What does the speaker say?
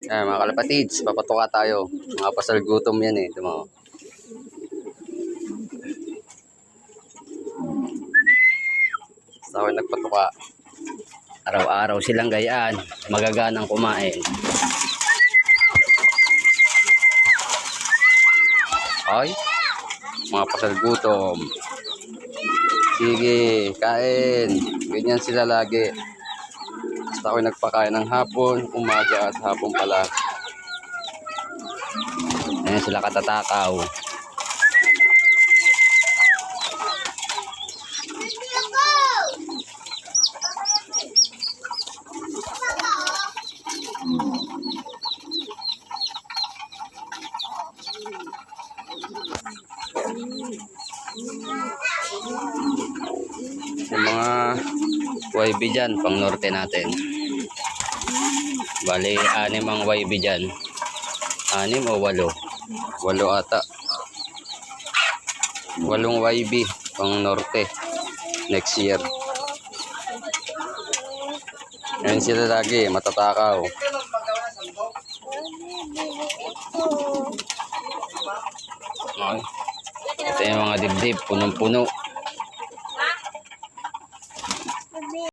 Mga kalapatids, papatuka tayo. Mga pasal gutom yan eh. Ito mo. Basta ako nagpatuka. Araw-araw silang gayaan. Magaganang kumain. Ay, mga pasal gutom. Sige, kain. Ganyan sila lagi. Basta ako nagpakain ng hapon, umaga at hapon pala. Ayan sila katatakaw. Yung mga YB dyan, pang norte natin. Bali, 6 ang YB dyan. 6 o 8? 8 ata. 8 YB pang norte next year. Ayan sila lagi, matatakaw. Okay. Ito yung mga dibdib, punong-puno.